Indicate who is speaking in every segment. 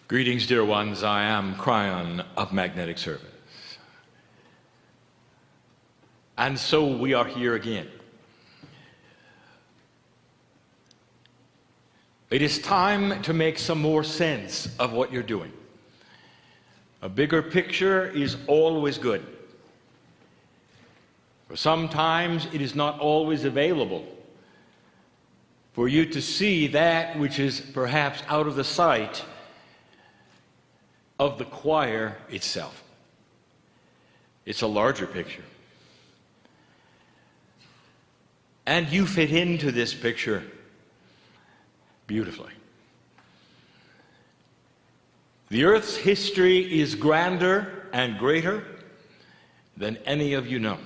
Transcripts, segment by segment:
Speaker 1: Greetings, dear ones. I am Kryon of Magnetic Service. And so we are here again. It is time to make some more sense of what you're doing. A bigger picture is always good. For sometimes it is not always available for you to see that which is perhaps out of the sight of the choir itself. It's a larger picture. And you fit into this picture beautifully. The earth's history is grander and greater than any of you know.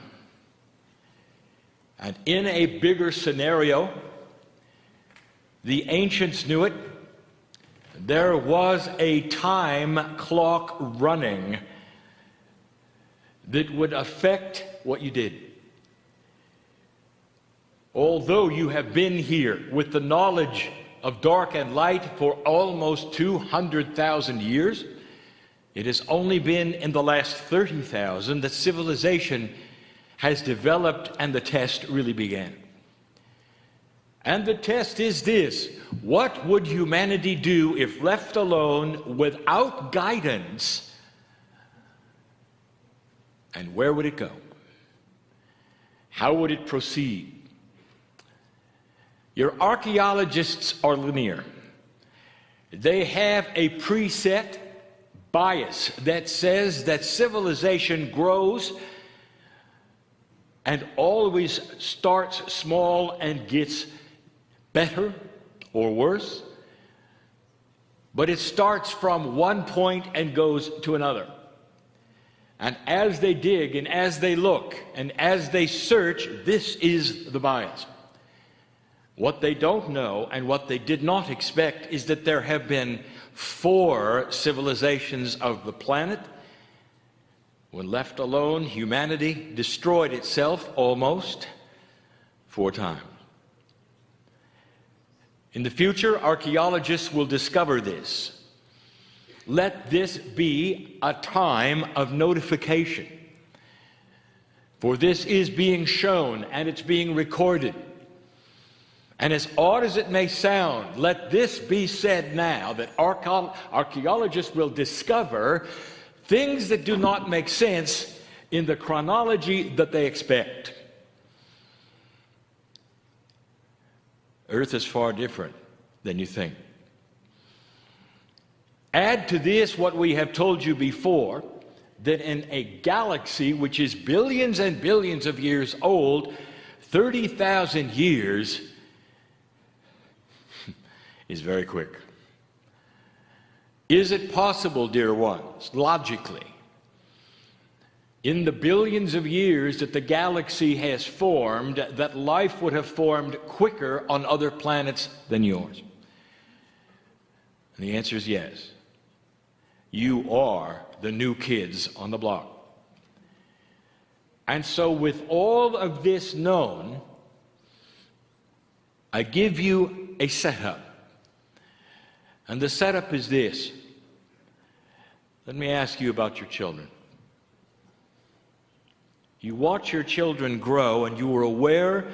Speaker 1: And in a bigger scenario, the ancients knew it. There was a time clock running that would affect what you did. Although you have been here with the knowledge of dark and light for almost 200,000 years, it has only been in the last 30,000 that civilization has developed and the test really began. And the test is this: what would humanity do if left alone without guidance? And where would it go? How would it proceed? Your archaeologists are linear. They have a preset bias that says that civilization grows and always starts small and gets better or worse, but it starts from one point and goes to another. And as they dig and as they look and as they search, this is the bias. What they don't know and what they did not expect is that there have been 4 civilizations of the planet. When left alone, humanity destroyed itself almost 4 times. In the future, archaeologists will discover this. Let this be a time of notification. For this is being shown and it's being recorded. And as odd as it may sound, let this be said now, that archaeologists will discover things that do not make sense in the chronology that they expect. Earth is far different than you think. Add to this what we have told you before, that in a galaxy which is billions and billions of years old, 30,000 years is very quick. Is it possible, dear ones, logically, in the billions of years that the galaxy has formed, that life would have formed quicker on other planets than yours? And the answer is yes. You are the new kids on the block. And so with all of this known, I give you a setup. And the setup is this. Let me ask you about your children. You watch your children grow and you are aware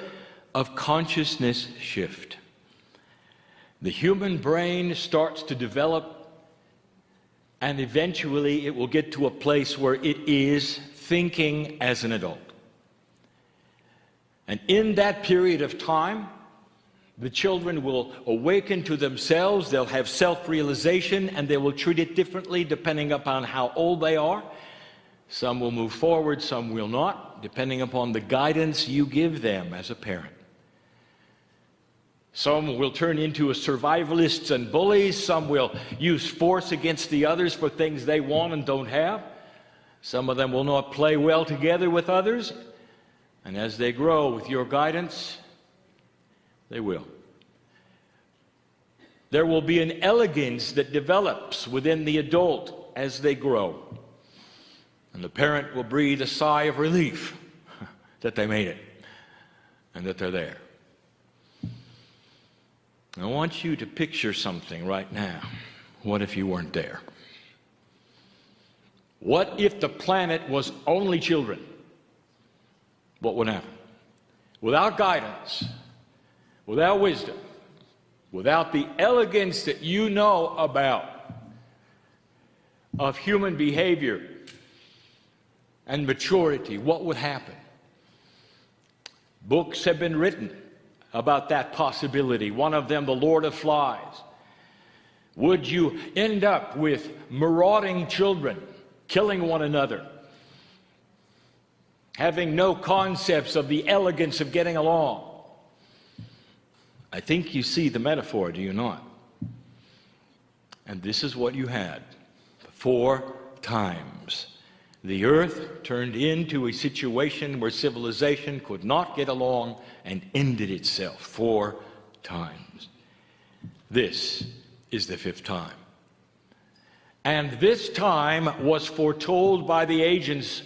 Speaker 1: of consciousness shift. The human brain starts to develop and eventually it will get to a place where it is thinking as an adult. And in that period of time, the children will awaken to themselves, they'll have self-realization, and they will treat it differently depending upon how old they are. Some will move forward, some will not, depending upon the guidance you give them as a parent. Some will turn into survivalists and bullies. Some will use force against the others for things they want and don't have. Some of them will not play well together with others. And as they grow with your guidance, they will. There will be an elegance that develops within the adult as they grow. And the parent will breathe a sigh of relief that they made it and that they're there. I want you to picture something right now What if you weren't there? What if the planet was only children? What would happen? Without guidance, without wisdom, without the elegance that you know about of human behavior and maturity, what would happen? Books have been written about that possibility. One of them, The Lord of Flies. Would you end up with marauding children, killing one another, having no concepts of the elegance of getting along? I think you see the metaphor, do you not? And this is what you had 4 times. The earth turned into a situation where civilization could not get along and ended itself 4 times. This is the 5th time. And this time was foretold by the ancients.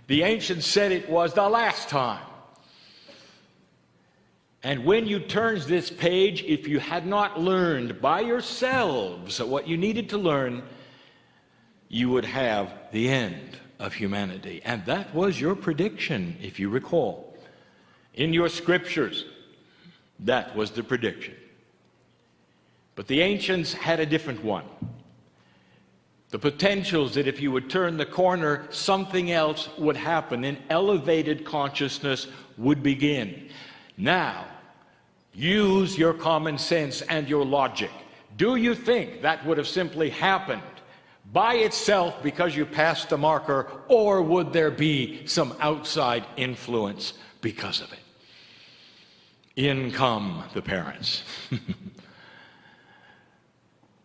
Speaker 1: The ancients said it was the last time. And when you turned this page, if you had not learned by yourselves what you needed to learn, you would have the end of humanity. And that was your prediction, if you recall. In your scriptures, that was the prediction. But the ancients had a different one. The potentials that if you would turn the corner, something else would happen. An elevated consciousness would begin. Now, use your common sense and your logic. Do you think that would have simply happened by itself because you passed the marker, or would there be some outside influence because of it? In come the parents.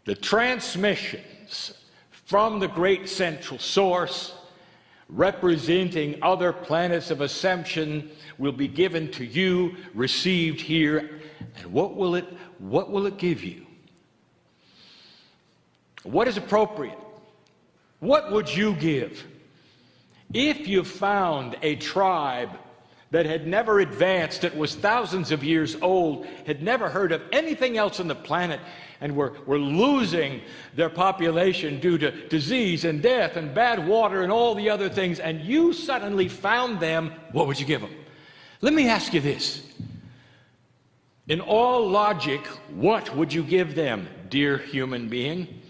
Speaker 1: The transmissions from the great central source, representing other planets of ascension, will be given to you, received here. And what will it give you? What is appropriate? What would you give if you found a tribe that had never advanced, that was thousands of years old, had never heard of anything else on the planet, and were losing their population due to disease and death and bad water and all the other things, and you suddenly found them? What would you give them? Let me ask you this. In all logic, what would you give them, dear human being?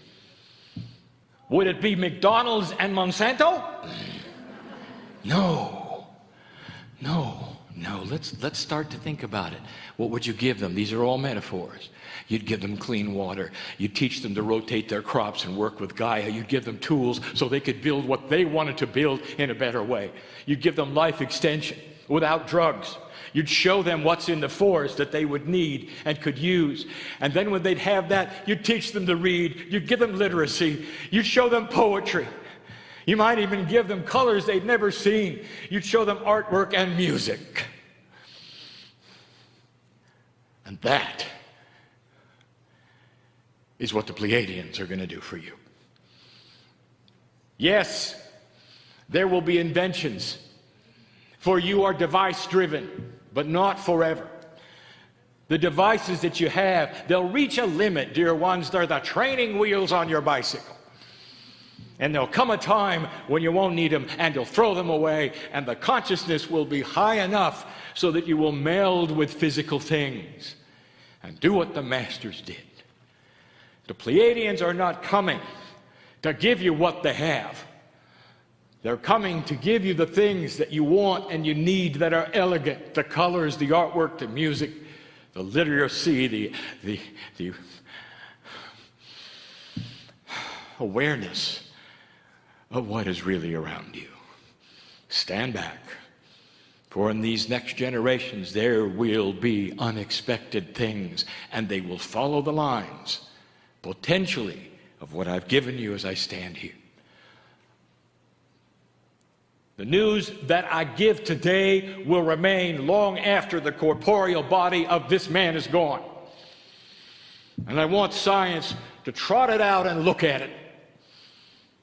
Speaker 1: Would it be McDonald's and Monsanto? No. Let's start to think about it. What would you give them? These are all metaphors. You'd give them clean water. You'd teach them to rotate their crops and work with Gaia. You'd give them tools so they could build what they wanted to build in a better way. You'd give them life extension without drugs. You'd show them what's in the forest that they would need and could use. And then when they'd have that, you'd teach them to read. You'd give them literacy. You'd show them poetry. You might even give them colors they'd never seen. You'd show them artwork and music. And that is what the Pleiadians are going to do for you. Yes, there will be inventions, for you are device-driven, but not forever. The devices that you have, they'll reach a limit, dear ones. They're the training wheels on your bicycle. And there'll come a time when you won't need them, and you'll throw them away, and the consciousness will be high enough so that you will meld with physical things and do what the masters did. The Pleiadians are not coming to give you what they have. They're coming to give you the things that you want and you need that are elegant. The colors, the artwork, the music, the literacy, the awareness of what is really around you. Stand back, for in these next generations there will be unexpected things, and they will follow the lines, potentially, of what I've given you as I stand here. The news that I give today will remain long after the corporeal body of this man is gone. And I want science to trot it out and look at it.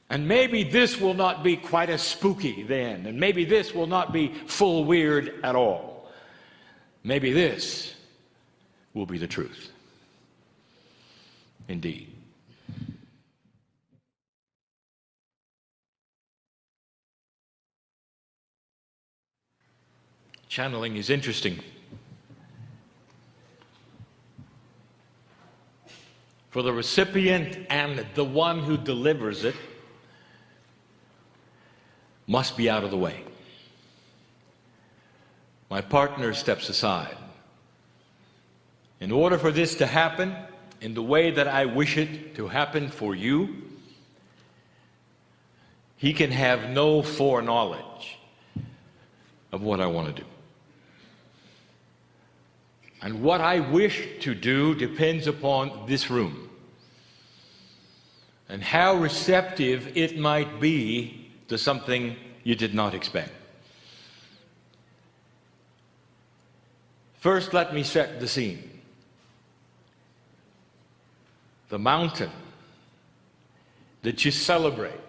Speaker 1: And maybe this will not be quite as spooky then, and maybe this will not be full weird at all. Maybe this will be the truth. Indeed. Channeling is interesting. For the recipient and the one who delivers it must be out of the way. My partner steps aside. In order for this to happen in the way that I wish it to happen for you, he can have no foreknowledge of what I want to do. And what I wish to do depends upon this room and how receptive it might be to something you did not expect. First, let me set the scene. The mountain that you celebrate,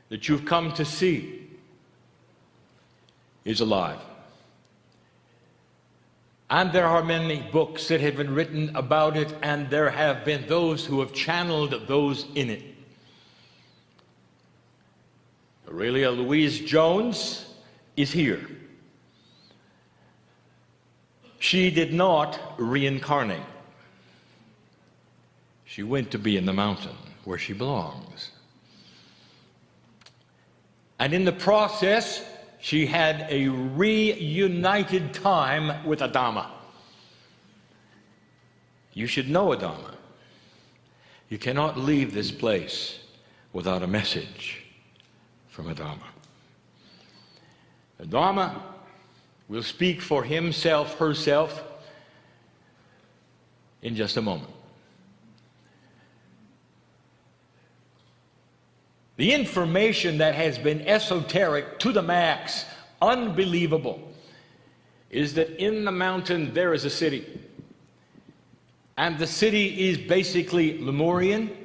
Speaker 1: that you've come to see, is alive. And there are many books that have been written about it, and there have been those who have channeled those in it. Aurelia Louise Jones is here. She did not reincarnate. She went to be in the mountain where she belongs. And in the process, she had a reunited time with Adama. You should know Adama. You cannot leave this place without a message from Adama. Adama will speak for himself, herself, in just a moment. The information that has been esoteric to the max, unbelievable, is that in the mountain there is a city. And the city is basically Lemurian,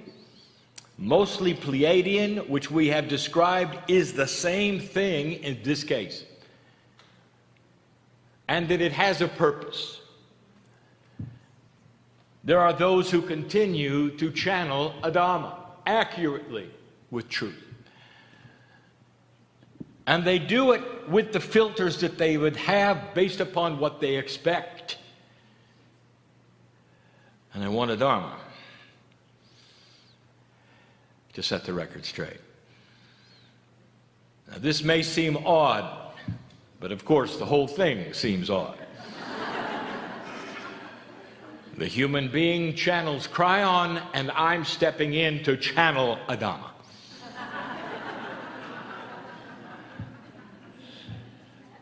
Speaker 1: mostly Pleiadian, which we have described is the same thing in this case. And that it has a purpose. There are those who continue to channel Adama accurately with truth. And they do it with the filters that they would have based upon what they expect. And I want Adama to set the record straight. Now, this may seem odd, but of course the whole thing seems odd. The human being channels Kryon, and I'm stepping in to channel Adama.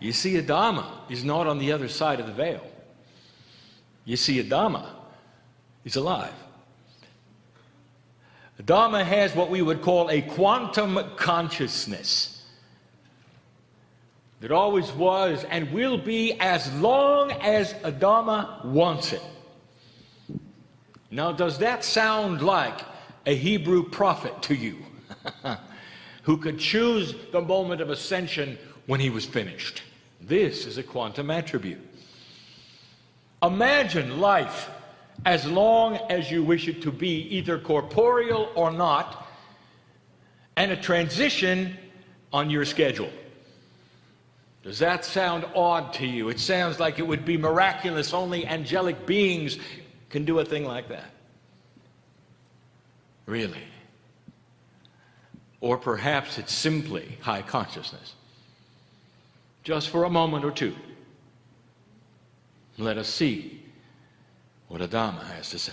Speaker 1: You see, Adama is not on the other side of the veil. You see, Adama is alive. Adama has what we would call a quantum consciousness that always was and will be as long as Adama wants it. Now, does that sound like a Hebrew prophet to you who could choose the moment of ascension when he was finished? This is a quantum attribute. Imagine life as long as you wish it to be, either corporeal or not, and a transition on your schedule. Does that sound odd to you? It sounds like it would be miraculous. Only angelic beings can do a thing like that. Really? Or perhaps it's simply high consciousness. Just for a moment or two, let us see what Adama has to say.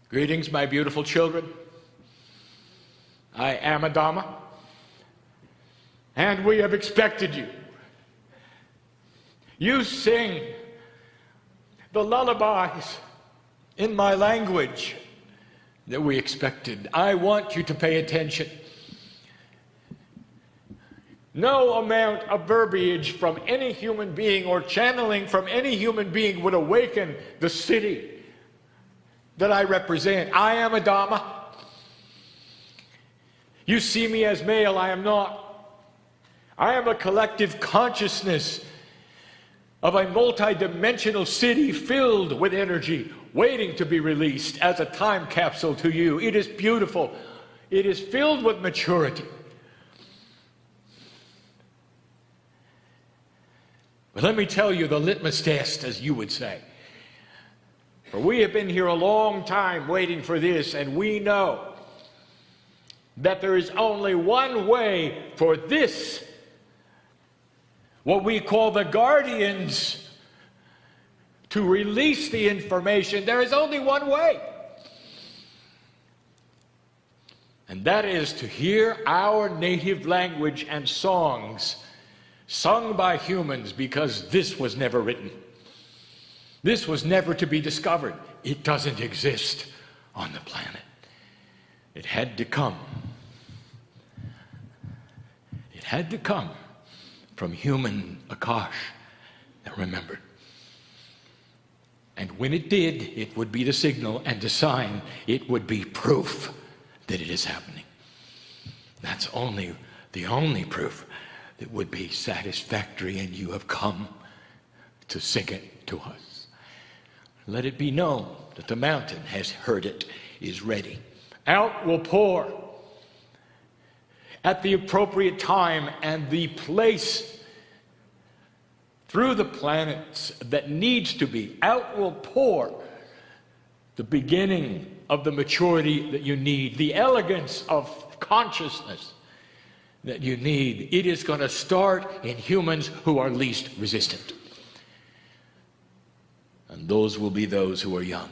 Speaker 1: Greetings, my beautiful children. I am Adama, and we have expected you. You sing the lullabies in my language that we expected. I want you to pay attention. No amount of verbiage from any human being or channeling from any human being would awaken the city that I represent. I am Adama. You see me as male, I am not. I am a collective consciousness of a multi-dimensional city filled with energy, waiting to be released as a time capsule to you. It is beautiful. It is filled with maturity. But let me tell you the litmus test, as you would say. For we have been here a long time waiting for this, and we know that there is only one way for this, what we call the guardians, to release the information. There is only one way. And that is to hear our native language and songs sung by humans, because this was never written. This was never to be discovered. It doesn't exist on the planet. It had to come. It had to come from human Akash that remembered. And when it did, it would be the signal and the sign. It would be proof that it is happening. That's the only proof that would be satisfactory, and you have come to sing it to us. Let it be known that the mountain has heard it, is ready. Out will pour at the appropriate time and the place through the planets that needs to be. Out will pour the beginning of the maturity that you need, the elegance of consciousness that you need. It is going to start in humans who are least resistant. And those will be those who are young,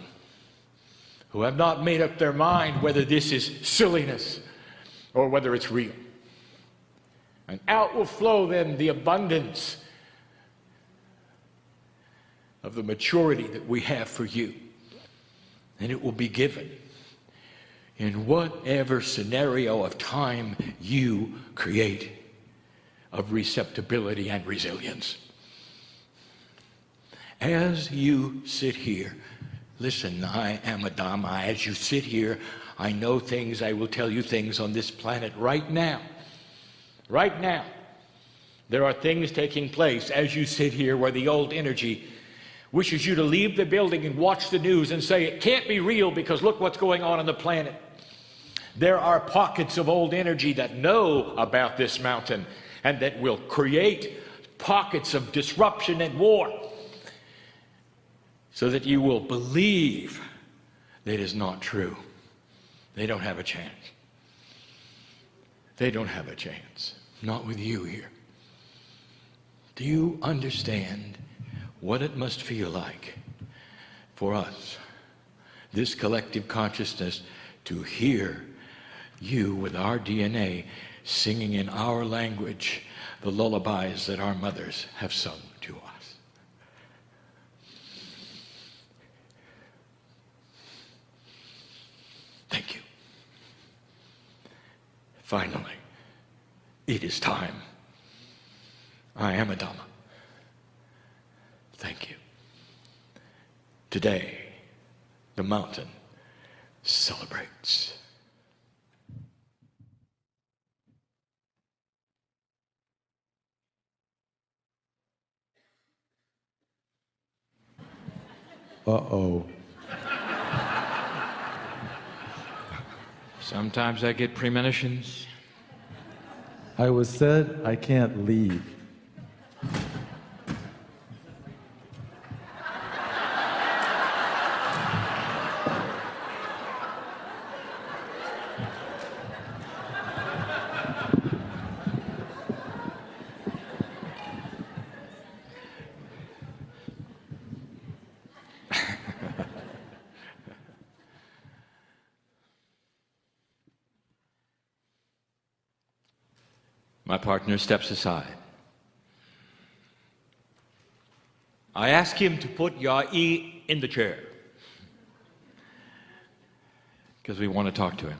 Speaker 1: who have not made up their mind whether this is silliness or whether it's real. And out will flow then the abundance of the maturity that we have for you. And it will be given in whatever scenario of time you create of receptibility and resilience. As you sit here, listen, I am a Dhamma. As you sit here, I know things, I will tell you things on this planet right now. Right now. There are things taking place as you sit here where the old energy wishes you to leave the building and watch the news and say, it can't be real because look what's going on the planet. There are pockets of old energy that know about this mountain and that will create pockets of disruption and war so that you will believe that it is not true. They don't have a chance. They don't have a chance. Not with you here. Do you understand what it must feel like for us, this collective consciousness, to hear you with our DNA singing in our language the lullabies that our mothers have sung to us? Thank you. Finally, it is time. I am a Dhamma. Thank you. Today, the mountain celebrates.
Speaker 2: Uh-oh.
Speaker 1: Sometimes I get premonitions.
Speaker 2: I was said I can't leave.
Speaker 1: My partner steps aside. I ask him to put Yai in the chair because we want to talk to him.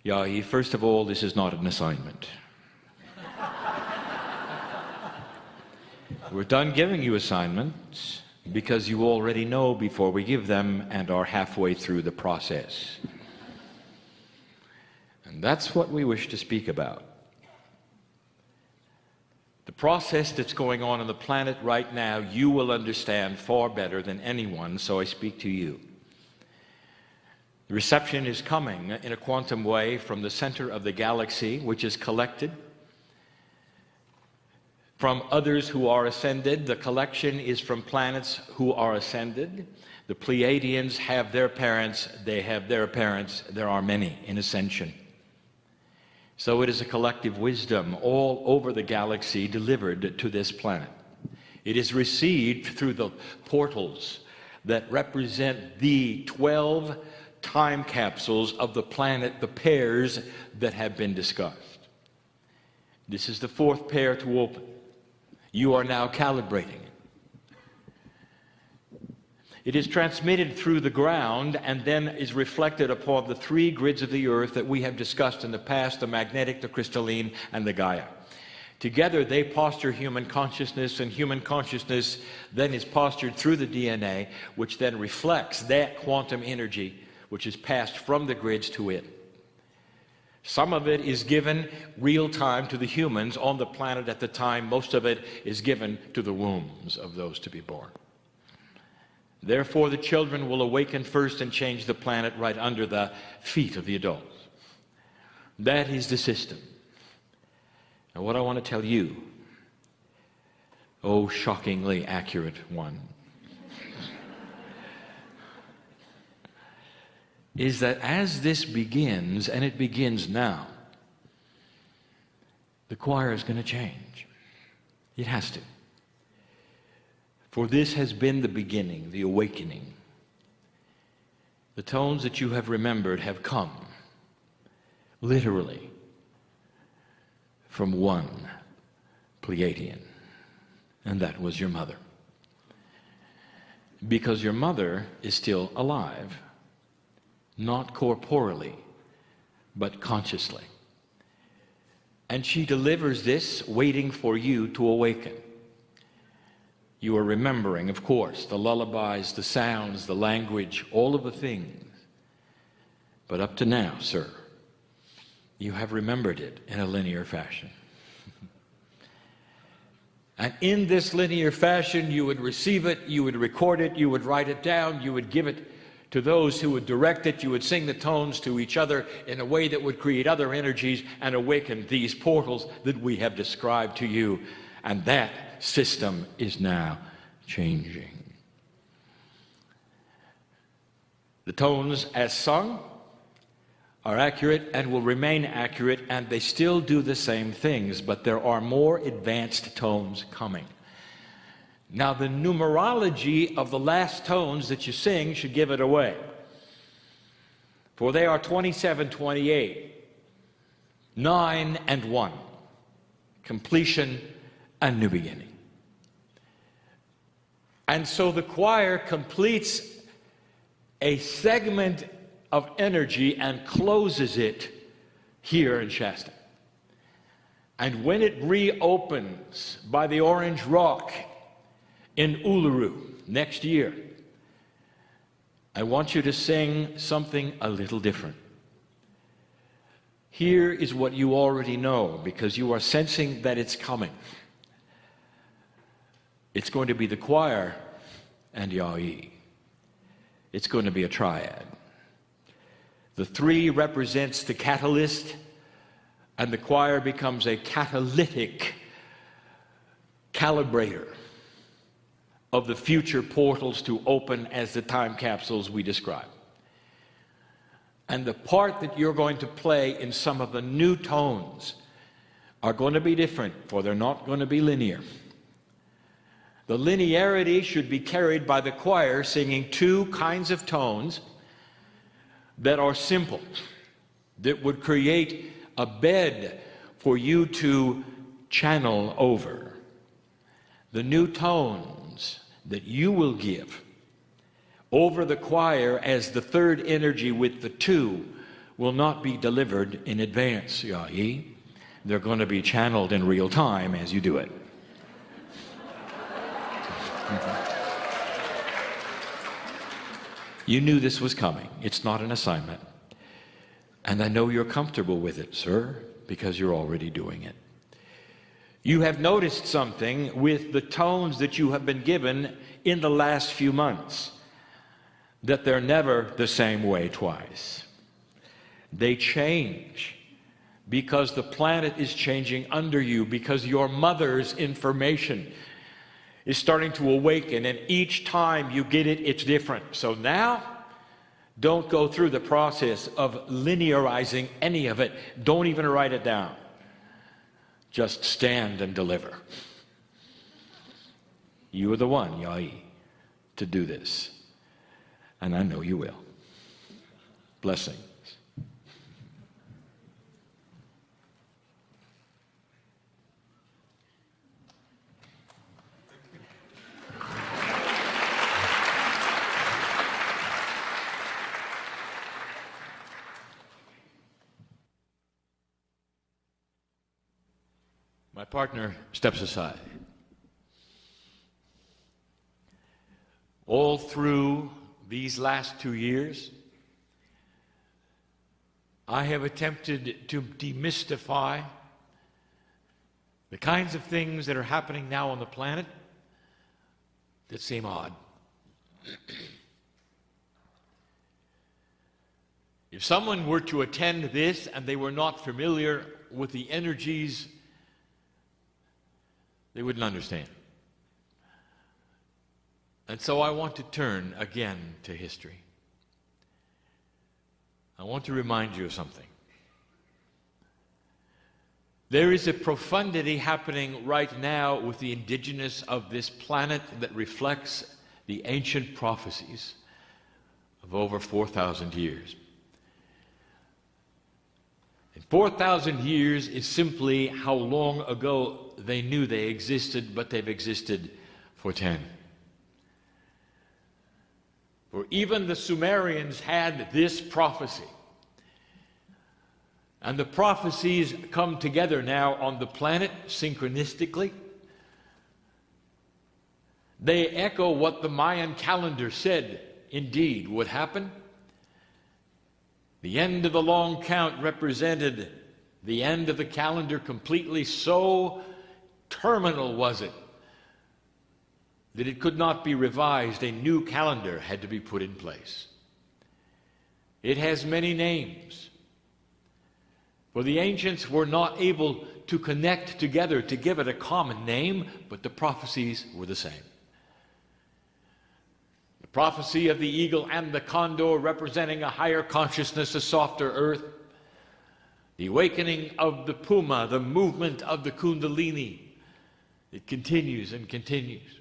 Speaker 1: Yai, first of all, this is not an assignment. We're done giving you assignments because you already know before we give them and are halfway through the process. And that's what we wish to speak about. The process that's going on the planet right now, you will understand far better than anyone, so I speak to you. The reception is coming in a quantum way from the center of the galaxy, which is collected from others who are ascended. The collection is from planets who are ascended. The Pleiadians have their parents, they have their parents. There are many in ascension. So it is a collective wisdom all over the galaxy delivered to this planet. It is received through the portals that represent the 12 time capsules of the planet, the pairs that have been discussed. This is the fourth pair to open. You are now calibrating it. It is transmitted through the ground and then is reflected upon the three grids of the earth that we have discussed in the past, the magnetic, the crystalline, and the Gaia. Together they posture human consciousness, and human consciousness then is postured through the DNA, which then reflects that quantum energy which is passed from the grids to it. Some of it is given real time to the humans on the planet at the time. Most of it is given to the wombs of those to be born. Therefore, the children will awaken first and change the planet right under the feet of the adults. That is the system. And what I want to tell you, oh, shockingly accurate one, is that as this begins, and it begins now, the choir is going to change. It has to. For this has been the beginning, the awakening. The tones that you have remembered have come, literally, from one Pleiadian, and that was your mother. Because your mother is still alive, not corporeally, but consciously. And she delivers this, waiting for you to awaken. You are remembering, of course, the lullabies, the sounds, the language, all of the things. But up to now, sir, you have remembered it in a linear fashion. And in this linear fashion, you would receive it, you would record it, you would write it down, you would give it to those who would direct it, you would sing the tones to each other in a way that would create other energies and awaken these portals that we have described to you. And that system is now changing. The tones as sung are accurate and will remain accurate, and they still do the same things, but there are more advanced tones coming. Now, the numerology of the last tones that you sing should give it away. For they are 27, 28, 9 and 1, completion and new beginning. And so the choir completes a segment of energy and closes it here in Shasta. And when it reopens by the Orange Rock in Uluru next year, I want you to sing something a little different. Here is what you already know, because you are sensing that it's coming. It's going to be the choir and Ya'i. It's going to be a triad. The 3 represents the catalyst, and the choir becomes a catalytic calibrator of the future portals to open as the time capsules we describe. And the part that you're going to play in some of the new tones are going to be different, for they're not going to be linear. The linearity should be carried by the choir singing 2 kinds of tones that are simple, that would create a bed for you to channel over. The new tones that you will give over the choir as the 3rd energy with the 2 will not be delivered in advance, Ya'i. They're going to be channeled in real time as you do it. You knew this was coming. It's not an assignment. And I know you're comfortable with it, sir, because you're already doing it. You have noticed something with the tones that you have been given in the last few months, that they're never the same way twice. They change because the planet is changing under you, because your mother's information is starting to awaken, and each time you get it, it's different. So now, don't go through the process of linearizing any of it. Don't even write it down. Just stand and deliver. You are the one, Yai, to do this. And I know you will. Blessings. My partner steps aside. All through these last 2 years, I have attempted to demystify the kinds of things that are happening now on the planet that seem odd. If someone were to attend this and they were not familiar with the energies, they wouldn't understand. And so I want to turn again to history. I want to remind you of something. There is a profundity happening right now with the indigenous of this planet that reflects the ancient prophecies of over 4,000 years. And 4,000 years is simply how long ago they knew they existed, but they've existed for 10. For even the Sumerians had this prophecy. And the prophecies come together now on the planet synchronistically. They echo what the Mayan calendar said indeed would happen. The end of the long count represented the end of the calendar completely. So terminal was it that it could not be revised. A new calendar had to be put in place. It has many names, for the ancients were not able to connect together to give it a common name, but the prophecies were the same. The prophecy of the eagle and the condor representing a higher consciousness, a softer earth. The awakening of the puma, the movement of the kundalini. It continues and continues.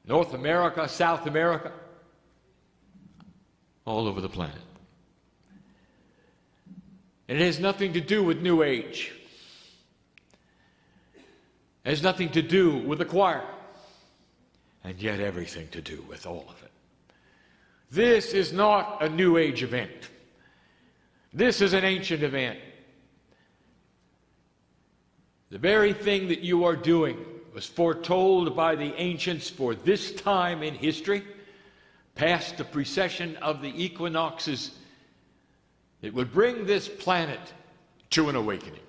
Speaker 1: North America, South America, all over the planet. And it has nothing to do with New Age. It has nothing to do with the choir. And yet everything to do with all of it. This is not a New Age event. This is an ancient event. The very thing that you are doing was foretold by the ancients for this time in history, past the precession of the equinoxes, that would bring this planet to an awakening.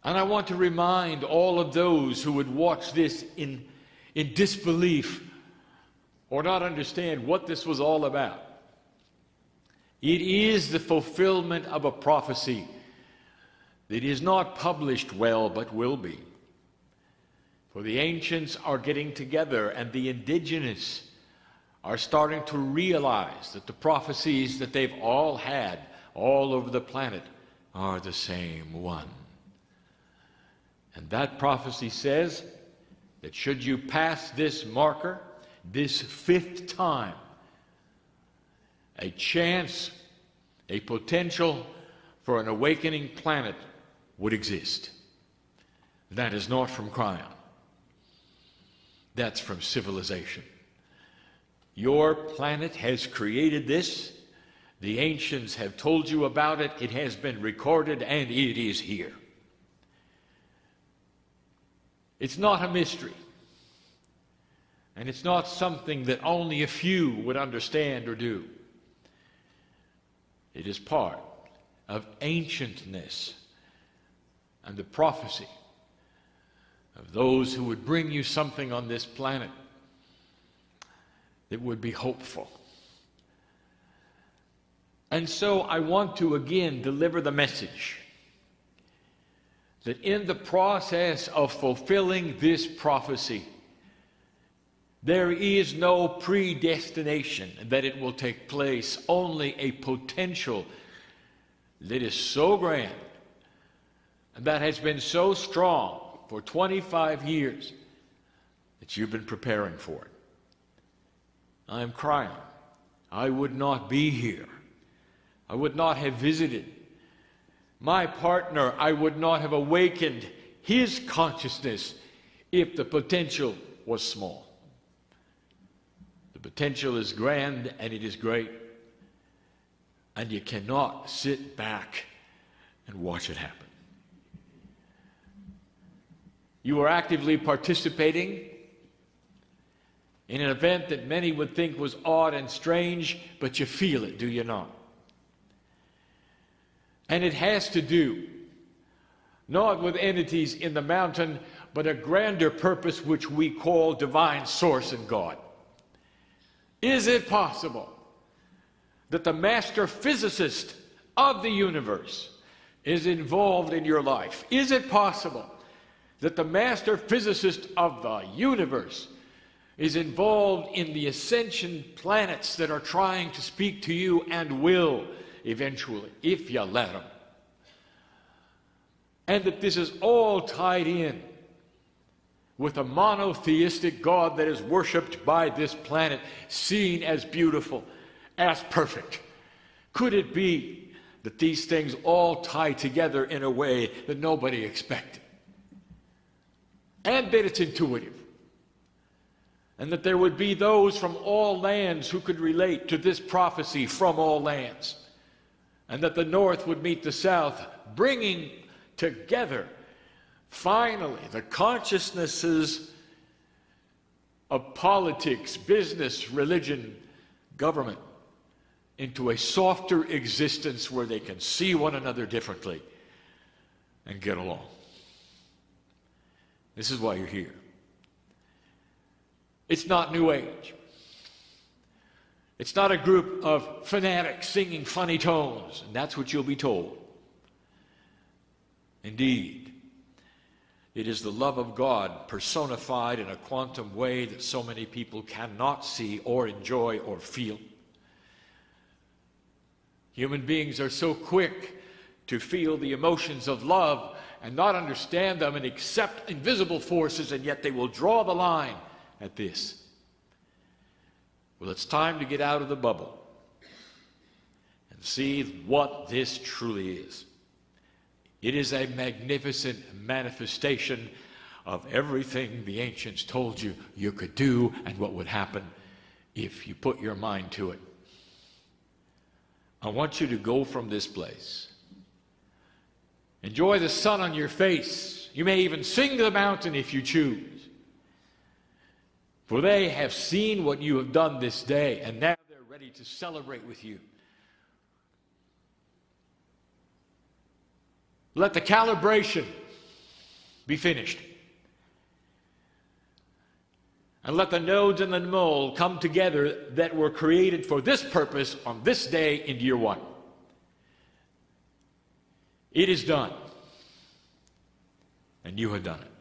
Speaker 1: And I want to remind all of those who would watch this in disbelief or not understand what this was all about. It is the fulfillment of a prophecy that is not published well, but will be. For the ancients are getting together, and the indigenous are starting to realize that the prophecies that they've all had all over the planet are the same one. And that prophecy says that should you pass this marker, this 5th time, a chance, a potential for an awakening planet would exist. That is not from Kryon. That's from civilization. Your planet has created this. The ancients have told you about it. It has been recorded, and it is here. It's not a mystery. And it's not something that only a few would understand or do. It is part of ancientness and the prophecy of those who would bring you something on this planet that would be hopeful. And so I want to again deliver the message that in the process of fulfilling this prophecy, there is no predestination that it will take place, only a potential that is so grand and that has been so strong for 25 years that you've been preparing for it. I am Kryon. I would not be here. I would not have visited. My partner, I would not have awakened his consciousness if the potential was small. The potential is grand and it is great, and you cannot sit back and watch it happen. You are actively participating in an event that many would think was odd and strange, but you feel it, do you not? And it has to do not with entities in the mountain, but a grander purpose which we call divine source and God. Is it possible that the master physicist of the universe is involved in your life? Is it possible that the master physicist of the universe is involved in the ascension planets that are trying to speak to you and will eventually, if you let them? And that this is all tied in with a monotheistic God that is worshipped by this planet, seen as beautiful, as perfect. Could it be that these things all tie together in a way that nobody expected? And that it's intuitive. And that there would be those from all lands who could relate to this prophecy from all lands. And that the North would meet the South, bringing together, finally, the consciousnesses of politics, business, religion, government, into a softer existence where they can see one another differently and get along. This is why you're here. It's not New Age. It's not a group of fanatics singing funny tones, and that's what you'll be told. Indeed, it is the love of God personified in a quantum way that so many people cannot see or enjoy or feel. Human beings are so quick to feel the emotions of love and not understand them and accept invisible forces, and yet they will draw the line at this. Well, it's time to get out of the bubble and see what this truly is. It is a magnificent manifestation of everything the ancients told you you could do and what would happen if you put your mind to it. I want you to go from this place. Enjoy the sun on your face. You may even sing to the mountain if you choose. For they have seen what you have done this day, and now they're ready to celebrate with you. Let the calibration be finished. And let the nodes and the mole come together that were created for this purpose on this day in year one. It is done. And you have done it.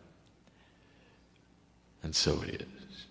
Speaker 1: And so it is.